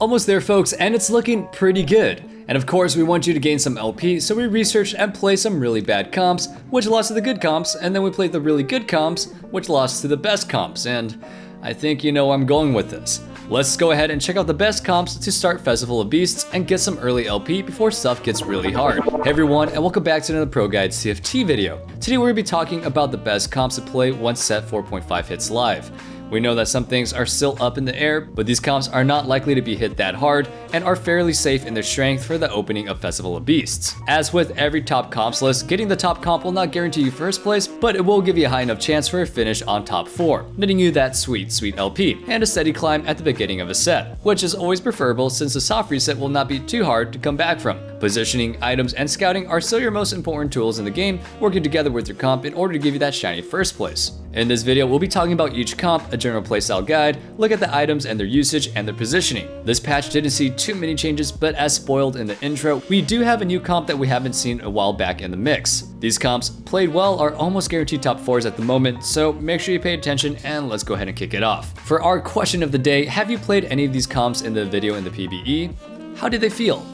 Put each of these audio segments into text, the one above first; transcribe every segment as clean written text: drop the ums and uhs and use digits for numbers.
Almost there, folks, and it's looking pretty good. And of course, we want you to gain some LP, so we researched and played some really bad comps, which lost to the good comps, and then we played the really good comps, which lost to the best comps, and I think you know where I'm going with this. Let's go ahead and check out the best comps to start Festival of Beasts and get some early LP before stuff gets really hard. Hey everyone, and welcome back to another ProGuides TFT video. Today we're going to be talking about the best comps to play once set 4.5 hits live. We know that some things are still up in the air, but these comps are not likely to be hit that hard and are fairly safe in their strength for the opening of Festival of Beasts. As with every top comps list, getting the top comp will not guarantee you first place, but it will give you a high enough chance for a finish on top 4, netting you that sweet LP, and a steady climb at the beginning of a set, which is always preferable since the soft reset will not be too hard to come back from. Positioning, items, and scouting are still your most important tools in the game, working together with your comp in order to give you that shiny first place. In this video, we'll be talking about each comp, a general playstyle guide, look at the items and their usage and their positioning. This patch didn't see too many changes, but as spoiled in the intro, we do have a new comp that we haven't seen a while back in the mix. These comps, played well, are almost guaranteed top 4s at the moment, so make sure you pay attention and let's go ahead and kick it off. For our question of the day, have you played any of these comps in the video in the PBE? How did they feel?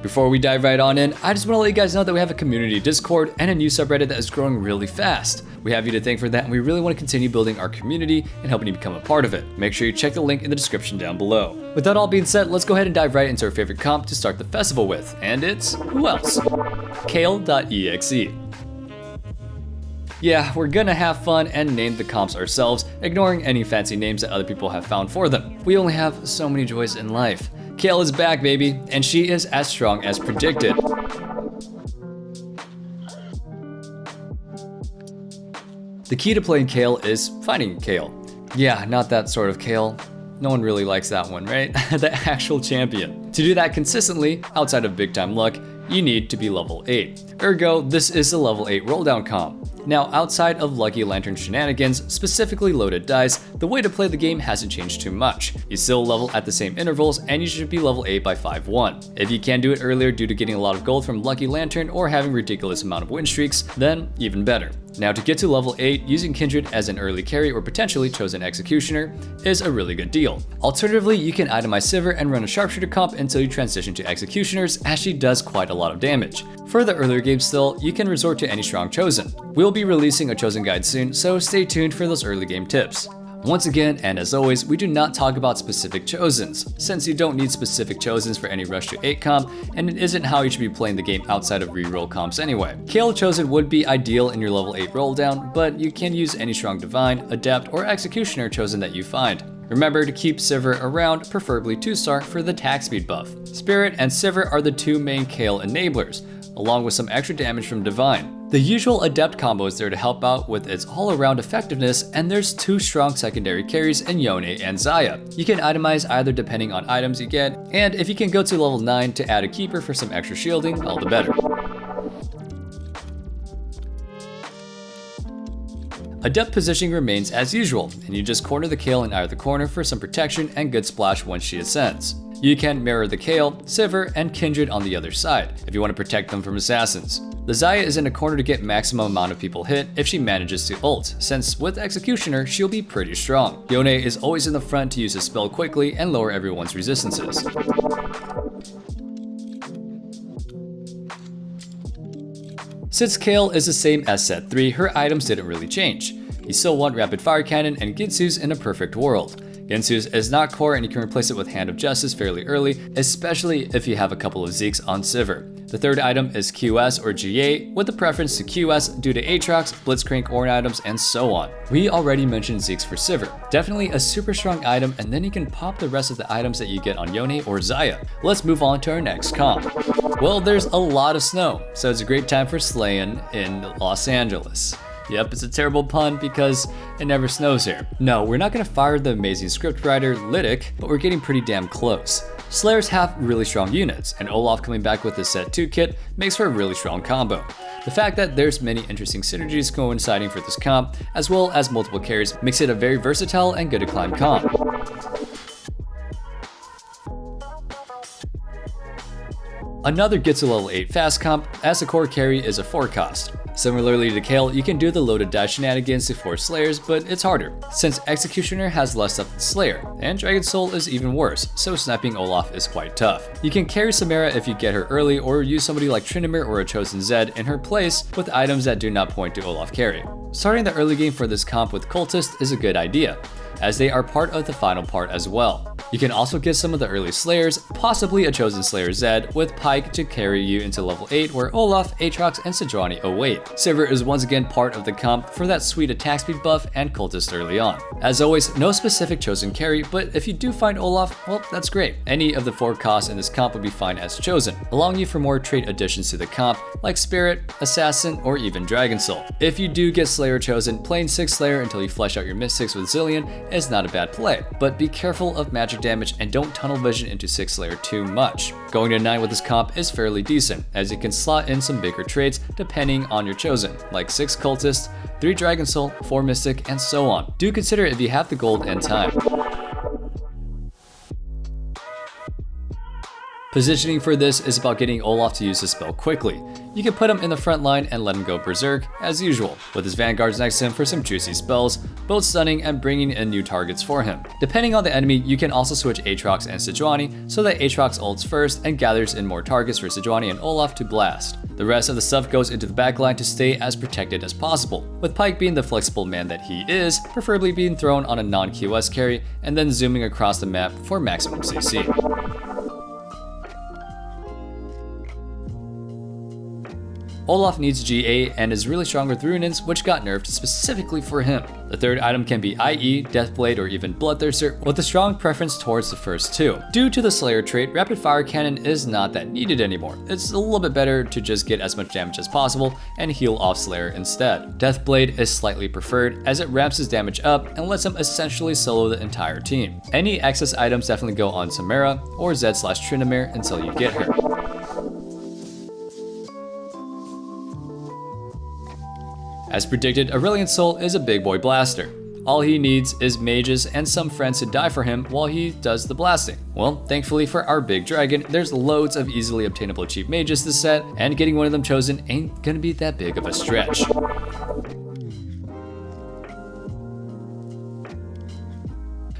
Before we dive right on in, I just want to let you guys know that we have a community Discord and a new subreddit that is growing really fast. We have you to thank for that, and we really want to continue building our community and helping you become a part of it. Make sure you check the link in the description down below. With that all being said, let's go ahead and dive right into our favorite comp to start the festival with, and it's who else? Kale.exe. Yeah, we're gonna have fun and name the comps ourselves, ignoring any fancy names that other people have found for them. We only have so many joys in life. Kale is back, baby, and she is as strong as predicted. The key to playing Kale is finding Kale. Yeah, not that sort of Kale. No one really likes that one, right? The actual champion. To do that consistently, outside of big time luck, you need to be level 8. Ergo, this is the level 8 rolldown comp. Now, outside of Lucky Lantern shenanigans, specifically loaded dice, the way to play the game hasn't changed too much. You still level at the same intervals, and you should be level 8 by 5-1. If you can do it earlier due to getting a lot of gold from Lucky Lantern or having ridiculous amount of win streaks, then even better. Now, to get to level 8, using Kindred as an early carry or potentially chosen executioner is a really good deal. Alternatively, you can itemize Sivir and run a sharpshooter comp until you transition to executioners, as she does quite a lot of damage. For the earlier games still, you can resort to any strong chosen. We'll be releasing a chosen guide soon, so stay tuned for those early game tips. Once again, and as always, we do not talk about specific chosens, since you don't need specific chosens for any rush to 8 comp, and it isn't how you should be playing the game outside of reroll comps anyway. Kale chosen would be ideal in your level 8 rolldown, but you can use any strong divine, adept, or executioner chosen that you find. Remember to keep Sivir around, preferably 2-star for the attack speed buff. Spirit and Sivir are the two main Kale enablers, along with some extra damage from divine. The usual adept combo is there to help out with its all-around effectiveness, and there's 2 strong secondary carries in Yone and Xayah. You can itemize either depending on items you get, and if you can go to level 9 to add a keeper for some extra shielding, all the better. Adept positioning remains as usual, and you just corner the Kale in either corner for some protection and good splash once she ascends. You can mirror the Kale, Sivir, and Kindred on the other side, if you want to protect them from assassins. The Xayah is in a corner to get maximum amount of people hit if she manages to ult, since with Executioner, she'll be pretty strong. Yone is always in the front to use his spell quickly and lower everyone's resistances. Since Kale is the same as set 3, her items didn't really change. You still want Rapid Fire Cannon and Ginsu's in a perfect world. Ginsu's is not core and you can replace it with Hand of Justice fairly early, especially if you have a couple of Zeeks on Sivir. The third item is Quas or GA, with a preference to Quas due to Aatrox, Blitzcrank Ornn items, and so on. We already mentioned Zeeks for Sivir. Definitely a super strong item, and then you can pop the rest of the items that you get on Yone or Xayah. Let's move on to our next comp. Well, there's a lot of snow, so it's a great time for slaying in Los Angeles. Yep, it's a terrible pun because it never snows here. No, we're not gonna fire the amazing scriptwriter Litiq, but we're getting pretty damn close. Slayers have really strong units, and Olaf coming back with the set 2 kit makes for a really strong combo. The fact that there's many interesting synergies coinciding for this comp, as well as multiple carries, makes it a very versatile and good to climb comp. Another get to level 8 fast comp, as the core carry is a 4 cost. Similarly to Kale, you can do the loaded dash shenanigans to force Slayers, but it's harder, since Executioner has less stuff than Slayer, and Dragon Soul is even worse, so sniping Olaf is quite tough. You can carry Samara if you get her early, or use somebody like Tryndamere or a Chosen Zed in her place with items that do not point to Olaf carry. Starting the early game for this comp with Cultist is a good idea, as they are part of the final part as well. You can also get some of the early Slayers, possibly a Chosen Slayer Zed, with Pyke to carry you into level 8 where Olaf, Aatrox, and Sejuani await. Sivir is once again part of the comp for that sweet attack speed buff and Cultist early on. As always, no specific chosen carry, but if you do find Olaf, well, that's great. Any of the 4 costs in this comp would be fine as chosen, allowing you for more trait additions to the comp, like Spirit, Assassin, or even Dragon Soul. If you do get Slayer chosen, playing 6 Slayer until you flesh out your Mystics with Zilean is not a bad play, but be careful of magic damage and don't tunnel vision into 6 Slayer too much. Going to 9 with this comp is fairly decent, as you can slot in some bigger traits depending on your chosen, like 6 Cultist, 3 Dragon Soul, 4 Mystic, and so on. Do consider if you have the gold and time. Positioning for this is about getting Olaf to use his spell quickly. You can put him in the front line and let him go berserk, as usual, with his vanguards next to him for some juicy spells, both stunning and bringing in new targets for him. Depending on the enemy, you can also switch Aatrox and Sejuani, so that Aatrox ults first and gathers in more targets for Sejuani and Olaf to blast. The rest of the stuff goes into the backline to stay as protected as possible, with Pyke being the flexible man that he is, preferably being thrown on a non-QS carry and then zooming across the map for maximum CC. Olaf needs GA and is really strong with Runaan's, which got nerfed specifically for him. The third item can be IE, Deathblade, or even Bloodthirster, with a strong preference towards the first 2. Due to the Slayer trait, Rapid Fire Cannon is not that needed anymore. It's a little bit better to just get as much damage as possible and heal off Slayer instead. Deathblade is slightly preferred, as it ramps his damage up and lets him essentially solo the entire team. Any excess items definitely go on Samara or Zed/Tryndamere until you get her. As predicted, Aurelion Soul is a big boy blaster. All he needs is mages and some friends to die for him while he does the blasting. Well, thankfully for our big dragon, there's loads of easily obtainable cheap mages this set, and getting one of them chosen ain't gonna be that big of a stretch.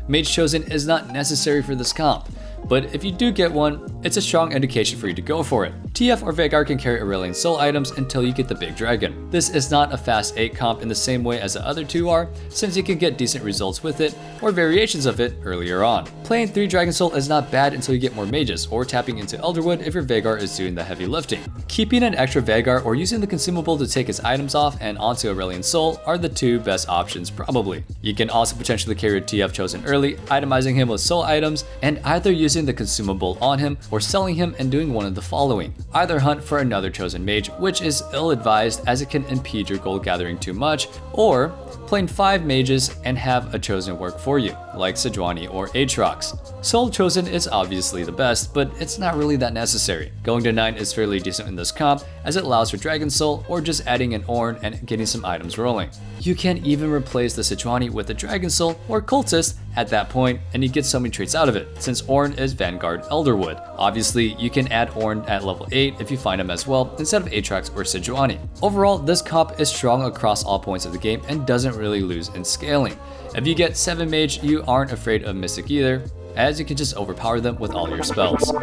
Mage chosen is not necessary for this comp, but if you do get one, it's a strong indication for you to go for it. TF or Veigar can carry Aurelion Soul items until you get the big dragon. This is not a fast 8 comp in the same way as the other 2 are, since you can get decent results with it, or variations of it earlier on. Playing 3 Dragon Soul is not bad until you get more mages, or tapping into Elderwood if your Veigar is doing the heavy lifting. Keeping an extra Veigar or using the consumable to take his items off and onto Aurelion Soul are the 2 best options probably. You can also potentially carry TF chosen early, itemizing him with soul items, and either using the consumable on him or selling him and doing one of the following. Either hunt for another chosen mage, which is ill-advised as it can impede your gold gathering too much, or playing 5 mages and have a chosen work for you, like Sejuani or Aatrox. Soul chosen is obviously the best, but it's not really that necessary. Going to 9 is fairly decent in this comp, as it allows for Dragon Soul or just adding an Ornn and getting some items rolling. You can even replace the Sejuani with a Dragon Soul or Cultist at that point, and you get so many traits out of it, since Ornn is Vanguard Elderwood. Obviously, you can add Ornn at level 8 if you find him as well, instead of Aatrox or Sejuani. Overall, this comp is strong across all points of the game and doesn't really lose in scaling. If you get 7 mage, you aren't afraid of Mystic either, as you can just overpower them with all your spells.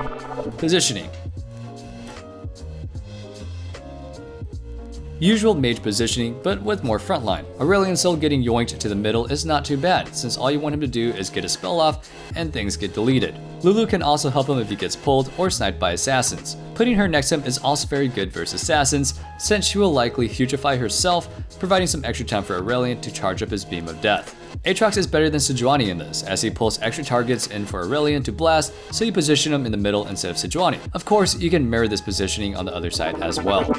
Positioning. Usual mage positioning, but with more frontline. Aurelion Soul getting yoinked to the middle is not too bad, since all you want him to do is get a spell off and things get deleted. Lulu can also help him if he gets pulled or sniped by assassins. Putting her next to him is also very good versus assassins, since she will likely hugify herself, providing some extra time for Aurelion to charge up his beam of death. Aatrox is better than Sejuani in this, as he pulls extra targets in for Aurelion to blast, so you position him in the middle instead of Sejuani. Of course, you can mirror this positioning on the other side as well.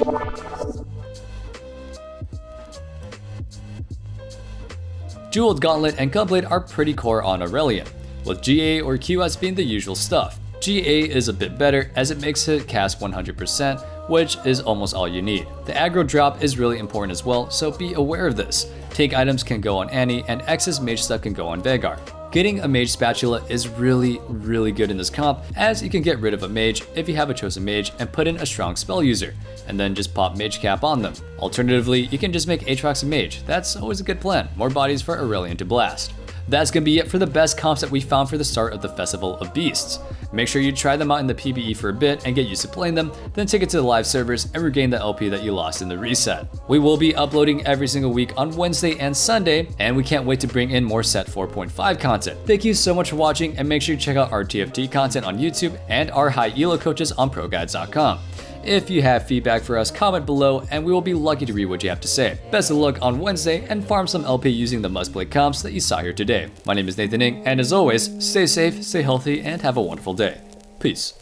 Jeweled Gauntlet and Gunblade are pretty core on Aurelion, with GA or QS being the usual stuff. GA is a bit better as it makes it cast 100%, which is almost all you need. The aggro drop is really important as well, so be aware of this. Take items can go on Annie, and excess mage stuff can go on Veigar. Getting a mage spatula is really good in this comp, as you can get rid of a mage if you have a chosen mage and put in a strong spell user, and then just pop mage cap on them. Alternatively, you can just make Aatrox a mage. That's always a good plan. More bodies for Aurelion to blast. That's gonna be it for the best comps that we found for the start of the Festival of Beasts. Make sure you try them out in the PBE for a bit and get used to playing them, then take it to the live servers and regain the LP that you lost in the reset. We will be uploading every single week on Wednesday and Sunday, and we can't wait to bring in more Set 4.5 content. Thank you so much for watching, and make sure you check out our TFT content on YouTube and our high elo coaches on ProGuides.com. If you have feedback for us, comment below and we will be lucky to read what you have to say. Best of luck on Wednesday and farm some LP using the must-play comps that you saw here today. My name is Nathan Ng, and as always, stay safe, stay healthy, and have a wonderful day. Peace.